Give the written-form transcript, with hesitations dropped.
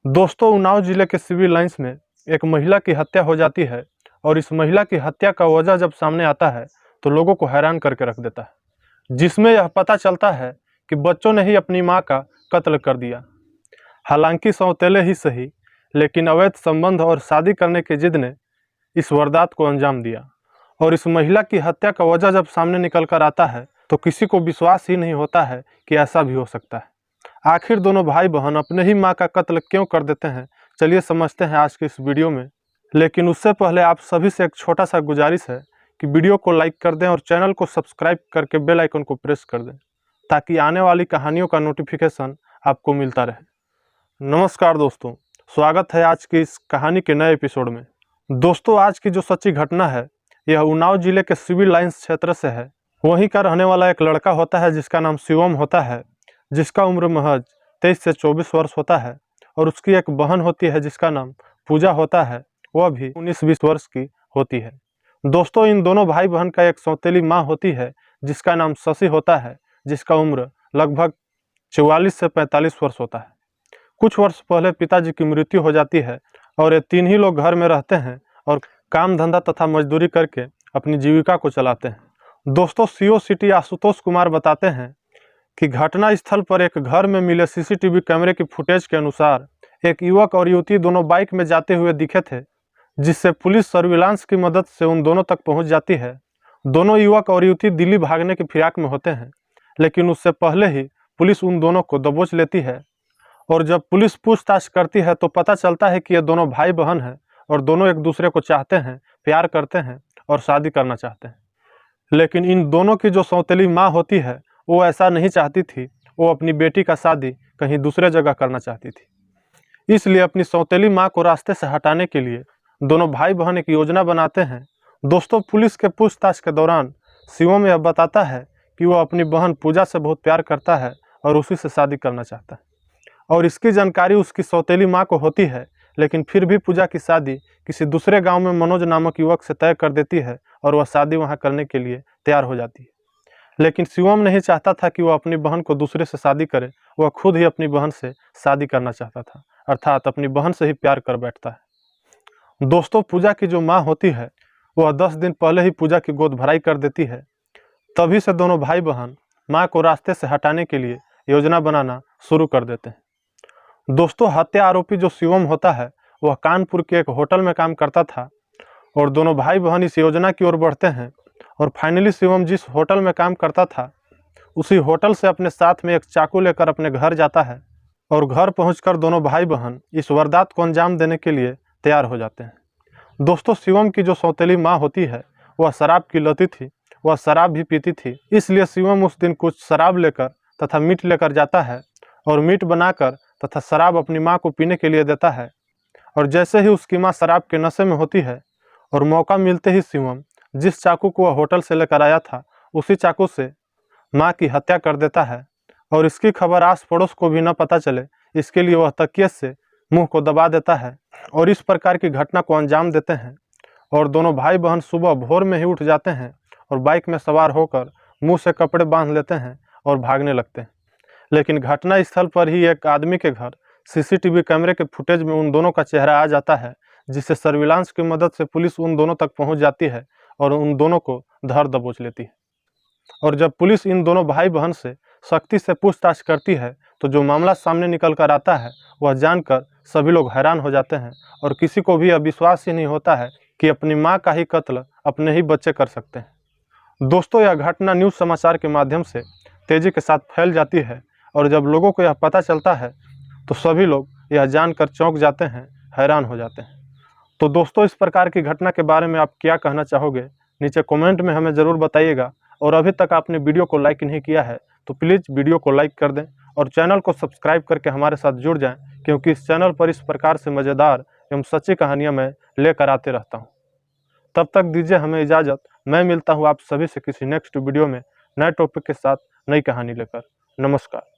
दोस्तों, उन्नाव जिले के सिविल लाइंस में एक महिला की हत्या हो जाती है और इस महिला की हत्या का वजह जब सामने आता है तो लोगों को हैरान करके रख देता है, जिसमें यह पता चलता है कि बच्चों ने ही अपनी मां का कत्ल कर दिया। हालांकि सौतेले ही सही, लेकिन अवैध संबंध और शादी करने की जिद ने इस वारदात को अंजाम दिया। और इस महिला की हत्या का वजह जब सामने निकल कर आता है तो किसी को विश्वास ही नहीं होता है कि ऐसा भी हो सकता है। आखिर दोनों भाई बहन अपने ही मां का कत्ल क्यों कर देते हैं, चलिए समझते हैं आज के इस वीडियो में। लेकिन उससे पहले आप सभी से एक छोटा सा गुजारिश है कि वीडियो को लाइक कर दें और चैनल को सब्सक्राइब करके बेल आइकन को प्रेस कर दें, ताकि आने वाली कहानियों का नोटिफिकेशन आपको मिलता रहे। नमस्कार दोस्तों, स्वागत है आज की इस कहानी के नए एपिसोड में। दोस्तों, आज की जो सच्ची घटना है यह उन्नाव जिले के सिविल लाइंस क्षेत्र से है। वहीं का रहने वाला एक लड़का होता है जिसका नाम शिवम होता है, जिसका उम्र महज 23 से 24 वर्ष होता है। और उसकी एक बहन होती है जिसका नाम पूजा होता है, वह भी 19-20 वर्ष की होती है। दोस्तों, इन दोनों भाई बहन का एक सौतेली माँ होती है जिसका नाम शशि होता है, जिसका उम्र लगभग 44 से 45 वर्ष होता है। कुछ वर्ष पहले पिताजी की मृत्यु हो जाती है और ये तीन ही लोग घर में रहते हैं और काम धंधा तथा मजदूरी करके अपनी जीविका को चलाते हैं। दोस्तों, सीओ सिटी आशुतोष कुमार बताते हैं कि घटना स्थल पर एक घर में मिले सीसीटीवी कैमरे की फुटेज के अनुसार एक युवक और युवती दोनों बाइक में जाते हुए दिखे थे, जिससे पुलिस सर्विलांस की मदद से उन दोनों तक पहुंच जाती है। दोनों युवक और युवती दिल्ली भागने की फिराक में होते हैं, लेकिन उससे पहले ही पुलिस उन दोनों को दबोच लेती है। और जब पुलिस पूछताछ करती है तो पता चलता है कि ये दोनों भाई बहन हैं और दोनों एक दूसरे को चाहते हैं, प्यार करते हैं और शादी करना चाहते हैं। लेकिन इन दोनों की जो सौतेली माँ होती है वो ऐसा नहीं चाहती थी। वो अपनी बेटी का शादी कहीं दूसरे जगह करना चाहती थी। इसलिए अपनी सौतेली माँ को रास्ते से हटाने के लिए दोनों भाई बहन एक योजना बनाते हैं। दोस्तों, पुलिस के पूछताछ के दौरान शिवम यह बताता है कि वह अपनी बहन पूजा से बहुत प्यार करता है और उसी से शादी करना चाहता है। और इसकी जानकारी उसकी सौतेली माँ को होती है, लेकिन फिर भी पूजा की शादी किसी दूसरे गाँव में मनोज नामक युवक से तय कर देती है और वह शादी वहाँ करने के लिए तैयार हो जाती है। लेकिन शिवम नहीं चाहता था कि वह अपनी बहन को दूसरे से शादी करे। वह खुद ही अपनी बहन से शादी करना चाहता था, अर्थात अपनी बहन से ही प्यार कर बैठता है। दोस्तों, पूजा की जो माँ होती है वह 10 दिन पहले ही पूजा की गोद भराई कर देती है। तभी से दोनों भाई बहन माँ को रास्ते से हटाने के लिए योजना बनाना शुरू कर देते हैं। दोस्तों, हत्या आरोपी जो शिवम होता है वह कानपुर के एक होटल में काम करता था और दोनों भाई बहन इस योजना की ओर बढ़ते हैं। और फाइनली शिवम जिस होटल में काम करता था उसी होटल से अपने साथ में एक चाकू लेकर अपने घर जाता है और घर पहुंचकर दोनों भाई बहन इस वारदात को अंजाम देने के लिए तैयार हो जाते हैं। दोस्तों, शिवम की जो सौतेली माँ होती है वह शराब की लती थी, वह शराब भी पीती थी। इसलिए शिवम उस दिन कुछ शराब लेकर तथा मीट लेकर जाता है और मीट बनाकर तथा शराब अपनी माँ को पीने के लिए देता है। और जैसे ही उसकी माँ शराब के नशे में होती है और मौका मिलते ही शिवम जिस चाकू को वह होटल से लेकर आया था उसी चाकू से माँ की हत्या कर देता है। और इसकी खबर आस पड़ोस को भी न पता चले, इसके लिए वह तकिए से मुंह को दबा देता है और इस प्रकार की घटना को अंजाम देते हैं। और दोनों भाई बहन सुबह भोर में ही उठ जाते हैं और बाइक में सवार होकर मुंह से कपड़े बांध लेते हैं और भागने लगते हैं। लेकिन घटना स्थल पर ही एक आदमी के घर सीसीटीवी कैमरे के फुटेज में उन दोनों का चेहरा आ जाता है, जिससे सर्विलांस की मदद से पुलिस उन दोनों तक पहुंच जाती है और उन दोनों को धर दबोच लेती है। और जब पुलिस इन दोनों भाई बहन से सख्ती से पूछताछ करती है तो जो मामला सामने निकल कर आता है वह जानकर सभी लोग हैरान हो जाते हैं और किसी को भी विश्वास ही नहीं होता है कि अपनी माँ का ही कत्ल अपने ही बच्चे कर सकते हैं। दोस्तों, यह घटना न्यूज़ समाचार के माध्यम से तेजी के साथ फैल जाती है और जब लोगों को यह पता चलता है तो सभी लोग यह जानकर चौंक जाते हैं, हैरान हो जाते हैं। तो दोस्तों, इस प्रकार की घटना के बारे में आप क्या कहना चाहोगे, नीचे कमेंट में हमें ज़रूर बताइएगा। और अभी तक आपने वीडियो को लाइक नहीं किया है तो प्लीज़ वीडियो को लाइक कर दें और चैनल को सब्सक्राइब करके हमारे साथ जुड़ जाएं, क्योंकि इस चैनल पर इस प्रकार से मज़ेदार एवं सच्ची कहानियाँ मैं लेकर आते रहता हूँ। तब तक दीजिए हमें इजाज़त। मैं मिलता हूँ आप सभी से किसी नेक्स्ट वीडियो में नए टॉपिक के साथ नई कहानी लेकर। नमस्कार।